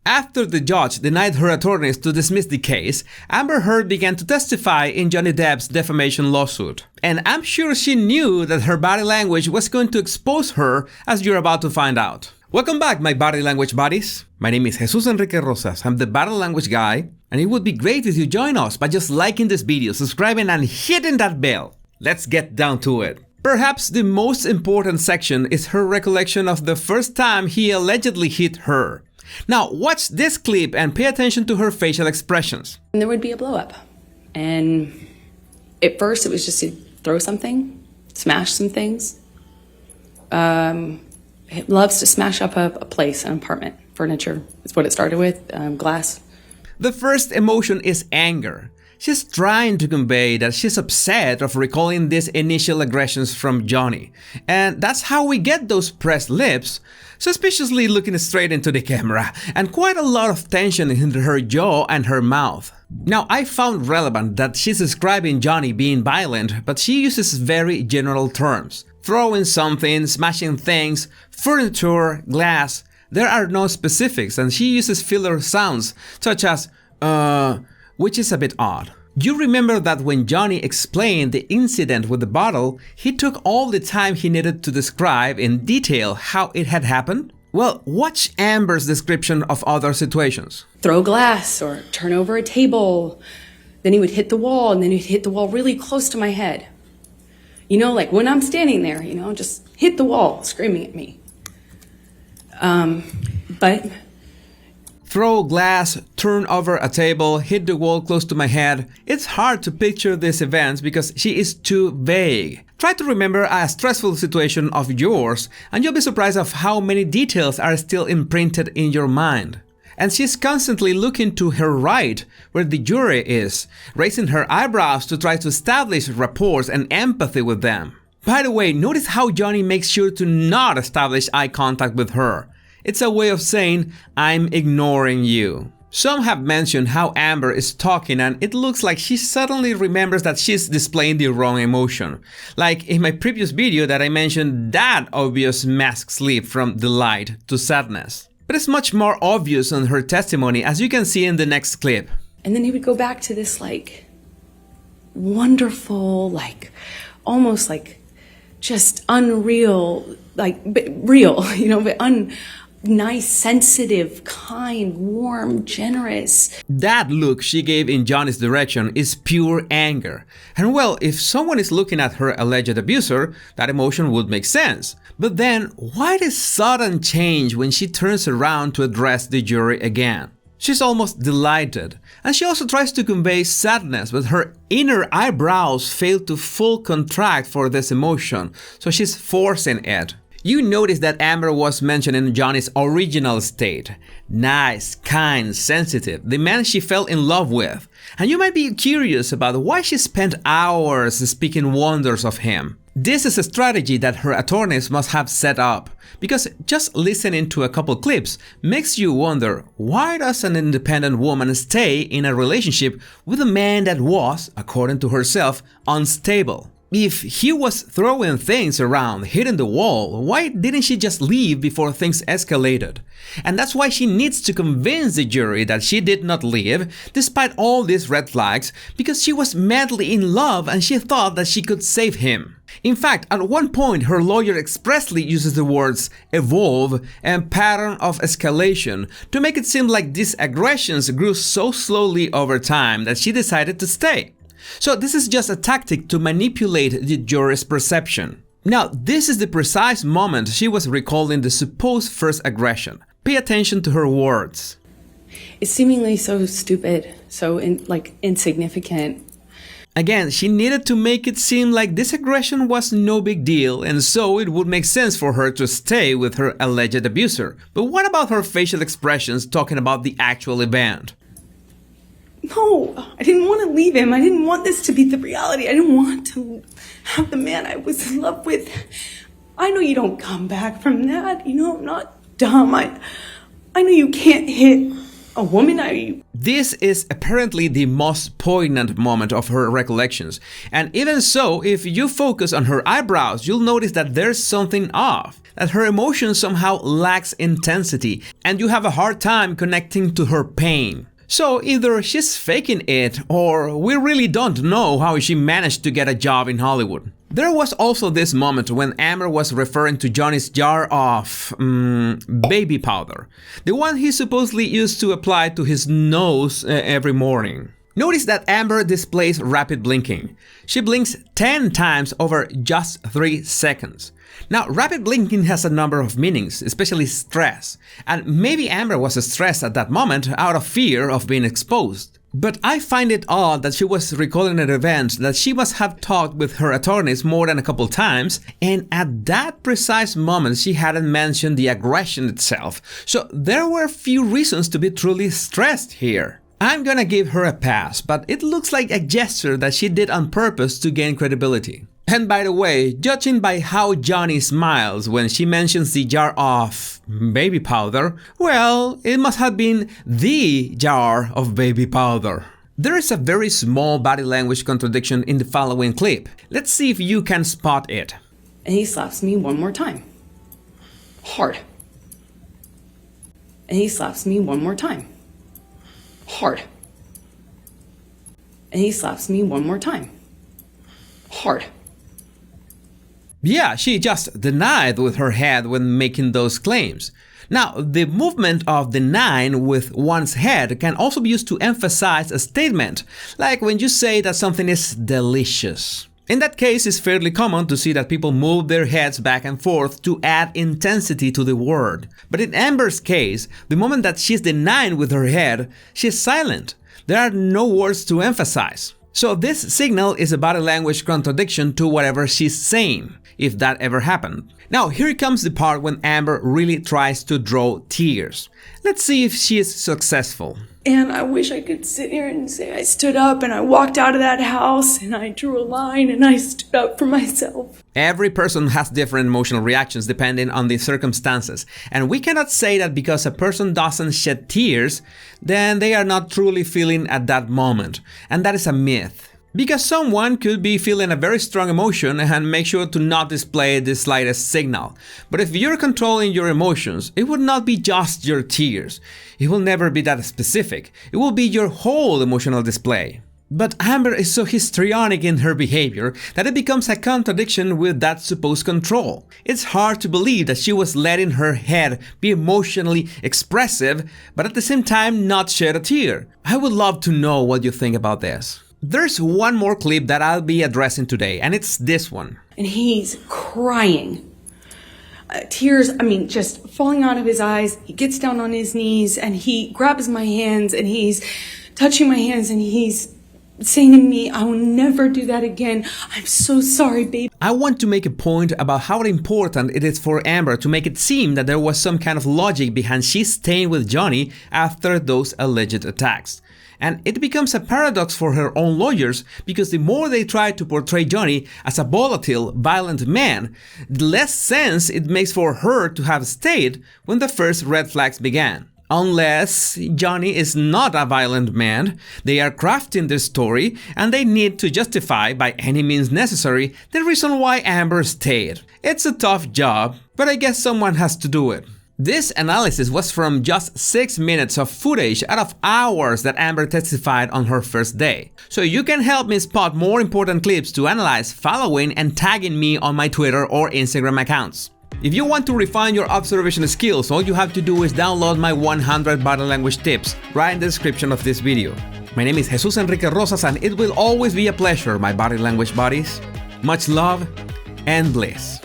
After the judge denied her attorneys to dismiss the case, Amber Heard began to testify in Johnny Depp's defamation lawsuit. And I'm sure she knew that her body language was going to expose her, as you're about to find out. Welcome back, my body language buddies. My name is Jesus Enrique Rosas. I'm the body language guy, and it would be great if you join us by just liking this video, subscribing, and hitting that bell. Let's get down to it. Perhaps the most important section is her recollection of the first time he allegedly hit her. Now, watch this clip and pay attention to her facial expressions. And there would be a blow up. And at first it was just to throw something, smash some things. He loves to smash up a place, an apartment, furniture. That's what it started with, glass. The first emotion is anger. She's trying to convey that she's upset of recalling these initial aggressions from Johnny. And that's how we get those pressed lips, suspiciously looking straight into the camera, and quite a lot of tension in her jaw and her mouth. Now, I found relevant that she's describing Johnny being violent, but she uses very general terms. Throwing something, smashing things, furniture, glass. There are no specifics, and she uses filler sounds, such as, which is a bit odd. You remember that when Johnny explained the incident with the bottle, he took all the time he needed to describe in detail how it had happened? Well, watch Amber's description of other situations. Throw glass or turn over a table. Then he would hit the wall, and then he'd hit the wall really close to my head. You know, like when I'm standing there, you know, just hit the wall, screaming at me. But throw glass, turn over a table, hit the wall close to my head. It's hard to picture these events because she is too vague. Try to remember a stressful situation of yours and you'll be surprised of how many details are still imprinted in your mind. And she's constantly looking to her right, where the jury is, raising her eyebrows to try to establish rapport and empathy with them. By the way, notice how Johnny makes sure to not establish eye contact with her. It's a way of saying, I'm ignoring you. Some have mentioned how Amber is talking and it looks like she suddenly remembers that she's displaying the wrong emotion. Like in my previous video that I mentioned that obvious mask leap from delight to sadness. But it's much more obvious on her testimony, as you can see in the next clip. And then he would go back to this like wonderful, like almost like just unreal, like but real, you know, but nice, sensitive, kind, warm, generous. That look she gave in Johnny's direction is pure anger. And well, if someone is looking at her alleged abuser, that emotion would make sense. But then, why this sudden change when she turns around to address the jury again? She's almost delighted, and she also tries to convey sadness, but her inner eyebrows fail to full contract for this emotion, so she's forcing it. You notice that Amber was mentioned in Johnny's original state. Nice, kind, sensitive, the man she fell in love with. And you might be curious about why she spent hours speaking wonders of him. This is a strategy that her attorneys must have set up, because just listening to a couple clips makes you wonder, why does an independent woman stay in a relationship with a man that was, according to herself, unstable? If he was throwing things around, hitting the wall, why didn't she just leave before things escalated? And that's why she needs to convince the jury that she did not leave, despite all these red flags, because she was madly in love and she thought that she could save him. In fact, at one point, her lawyer expressly uses the words evolve and pattern of escalation to make it seem like these aggressions grew so slowly over time that she decided to stay. So this is just a tactic to manipulate the jury's perception. Now, this is the precise moment she was recalling the supposed first aggression. Pay attention to her words. It's seemingly so stupid, so insignificant. Again, she needed to make it seem like this aggression was no big deal, and so it would make sense for her to stay with her alleged abuser. But what about her facial expressions talking about the actual event? No, I didn't want to leave him. I didn't want this to be the reality. I didn't want to have the man I was in love with. I know you don't come back from that. You know, I'm not dumb. I know you can't hit a woman. This is apparently the most poignant moment of her recollections. And even so, if you focus on her eyebrows, you'll notice that there's something off, that her emotion somehow lacks intensity, and you have a hard time connecting to her pain. So either she's faking it, or we really don't know how she managed to get a job in Hollywood. There was also this moment when Amber was referring to Johnny's jar of baby powder, the one he supposedly used to apply to his nose every morning. Notice that Amber displays rapid blinking. She blinks 10 times over just 3 seconds. Now, rapid blinking has a number of meanings, especially stress, and maybe Amber was stressed at that moment out of fear of being exposed. But I find it odd that she was recalling an event that she must have talked with her attorneys more than a couple times, and at that precise moment she hadn't mentioned the aggression itself, so there were few reasons to be truly stressed here. I'm gonna give her a pass, but it looks like a gesture that she did on purpose to gain credibility. And by the way, judging by how Johnny smiles when she mentions the jar of baby powder, well, it must have been the jar of baby powder. There is a very small body language contradiction in the following clip. Let's see if you can spot it. And he slaps me one more time. Hard. And he slaps me one more time. Hard. And he slaps me one more time. Hard. Yeah, she just denied with her head when making those claims. Now, the movement of denying with one's head can also be used to emphasize a statement, like when you say that something is delicious. In that case, it's fairly common to see that people move their heads back and forth to add intensity to the word. But in Amber's case, the moment that she's denying with her head, she's silent. There are no words to emphasize. So this signal is a body language contradiction to whatever she's saying, if that ever happened. Now here comes the part when Amber really tries to draw tears. Let's see if she is successful. And I wish I could sit here and say I stood up and I walked out of that house and I drew a line and I stood up for myself. Every person has different emotional reactions depending on the circumstances. And we cannot say that because a person doesn't shed tears, then they are not truly feeling at that moment. And that is a myth. Because someone could be feeling a very strong emotion and make sure to not display the slightest signal. But if you're controlling your emotions, it would not be just your tears. It will never be that specific. It will be your whole emotional display. But Amber is so histrionic in her behavior that it becomes a contradiction with that supposed control. It's hard to believe that she was letting her head be emotionally expressive, but at the same time not shed a tear. I would love to know what you think about this. There's one more clip that I'll be addressing today, and it's this one. And he's crying. Tears, just falling out of his eyes. He gets down on his knees and he grabs my hands and he's touching my hands and he's saying to me, I will never do that again. I'm so sorry, babe. I want to make a point about how important it is for Amber to make it seem that there was some kind of logic behind she staying with Johnny after those alleged attacks. And it becomes a paradox for her own lawyers because the more they try to portray Johnny as a volatile, violent man, the less sense it makes for her to have stayed when the first red flags began. Unless Johnny is not a violent man, they are crafting their story and they need to justify by any means necessary the reason why Amber stayed. It's a tough job, but I guess someone has to do it. This analysis was from just 6 minutes of footage out of hours that Amber testified on her first day. So you can help me spot more important clips to analyze following and tagging me on my Twitter or Instagram accounts. If you want to refine your observation skills, all you have to do is download my 100 body language tips right in the description of this video. My name is Jesus Enrique Rosas and it will always be a pleasure, my body language buddies. Much love and bliss.